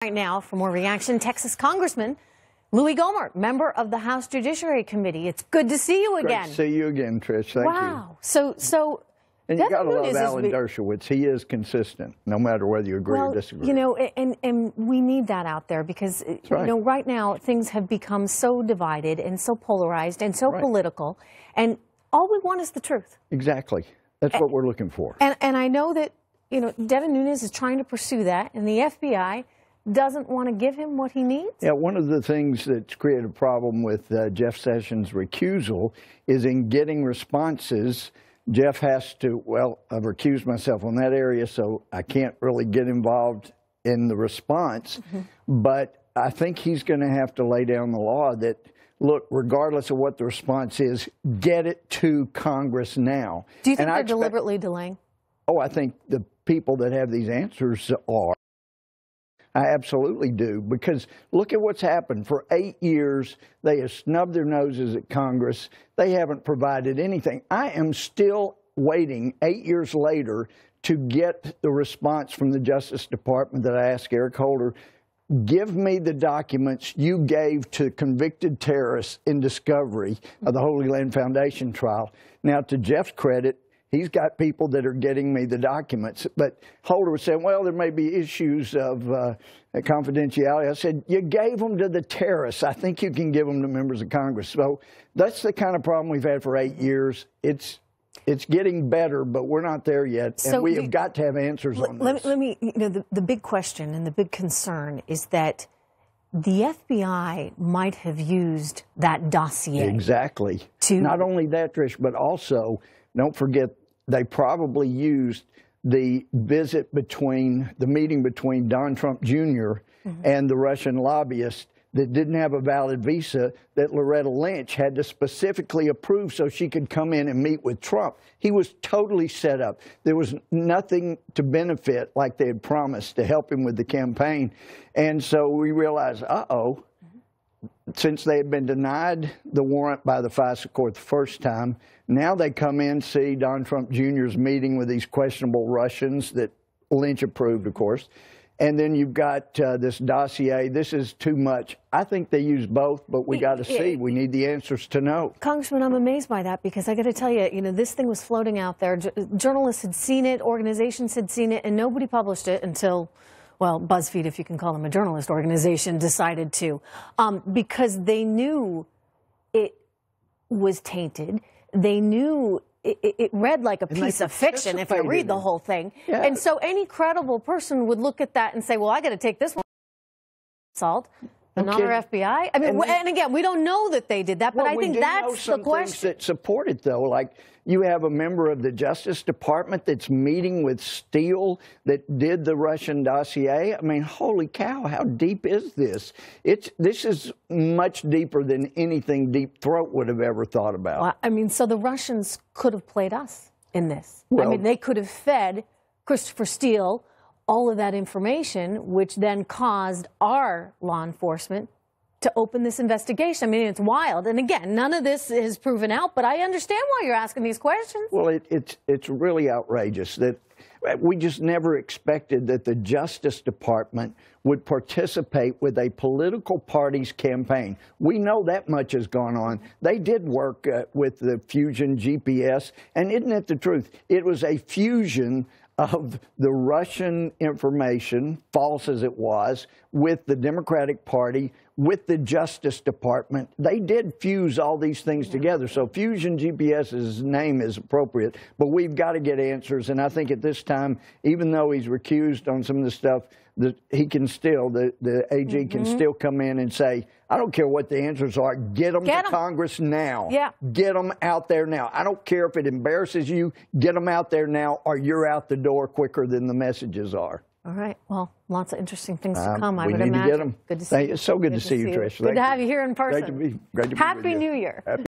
Right now, for more reaction, Texas Congressman Louie Gohmert, member of the House Judiciary Committee. It's good to see you again. Great to see you again, Trish. Thank you. Wow. So and you got to love Alan Dershowitz. He is consistent, no matter whether you agree or disagree. You know, and we need that out there because, you know, right now things have become so divided and so polarized and so political, and all we want is the truth. Exactly. That's what we're looking for. And I know that, you know, Devin Nunes is trying to pursue that, and the FBI doesn't want to give him what he needs? Yeah, one of the things that's created a problem with Jeff Sessions' recusal is in getting responses. Jeff has to, well, I've recused myself on that area, so I can't really get involved in the response. But I think he's going to have to lay down the law that, look, regardless of what the response is, get it to Congress now. Do you think they're deliberately delaying? Oh, I think the people that have these answers are. I absolutely do, because look at what's happened. For 8 years, they have snubbed their noses at Congress. They haven't provided anything. I am still waiting 8 years later to get the response from the Justice Department that I asked Eric Holder. Give me the documents you gave to convicted terrorists in discovery of the Holy Land Foundation trial. Now, to Jeff's credit, he's got people that are getting me the documents. But Holder was saying, well, there may be issues of confidentiality. I said, you gave them to the terrorists. I think you can give them to members of Congress. So that's the kind of problem we've had for 8 years. It's getting better, but we're not there yet. And we have got to have answers on this. Let me, you know, the big question and the big concern is that the FBI might have used that dossier. Exactly. Not only that, Trish, but also, don't forget, they probably used the meeting between Don Trump Jr. and the Russian lobbyist that didn't have a valid visa that Loretta Lynch had to specifically approve so she could come in and meet with Trump. He was totally set up. There was nothing to benefit like they had promised to help him with the campaign. And so we realized, uh-oh, since they had been denied the warrant by the FISA court the first time, now they come in, see Don Trump Jr.'s meeting with these questionable Russians that Lynch approved, of course. And then you've got this dossier. This is too much. I think they use both, but we got to see. We need the answers to know. Congressman, I'm amazed by that because I got to tell you, you know, this thing was floating out there. Journalists had seen it, organizations had seen it, and nobody published it until, well, BuzzFeed, if you can call them a journalist organization, decided to, because they knew it was tainted. They knew it read like a piece of fiction if I read the whole thing. Yeah. And so any credible person would look at that and say, well, I got to take this one salt. Another FBI? I mean, and again, we don't know that they did that, but I think that's the question. That support it, though. Like, you have a member of the Justice Department that's meeting with Steele that did the Russian dossier. I mean, holy cow, how deep is this? This is much deeper than anything Deep Throat would have ever thought about. Well, I mean, so the Russians could have played us in this. Well, I mean, they could have fed Christopher Steele all of that information, which then caused our law enforcement to open this investigation. I mean, it's wild. And again, none of this is proven out, but I understand why you're asking these questions. Well, it's really outrageous that we just never expected that the Justice Department would participate with a political party's campaign. We know that much has gone on. They did work with the Fusion GPS, and isn't it the truth? It was a fusion of the Russian information, false as it was, with the Democratic Party, with the Justice Department. They did fuse all these things together. So Fusion GPS's name is appropriate, but we've got to get answers. And I think at this time, even though he's recused on some of the stuff, he can still, the AG can still come in and say, I don't care what the answers are, get them to Congress now. Yeah. Get them out there now. I don't care if it embarrasses you, get them out there now, or you're out the door quicker than the messages are. All right. Well, lots of interesting things to come, I would imagine. We need to get them. Good to see you. It's so good to see you, Trish. Good to have you here in person. Great to be here. Happy New Year.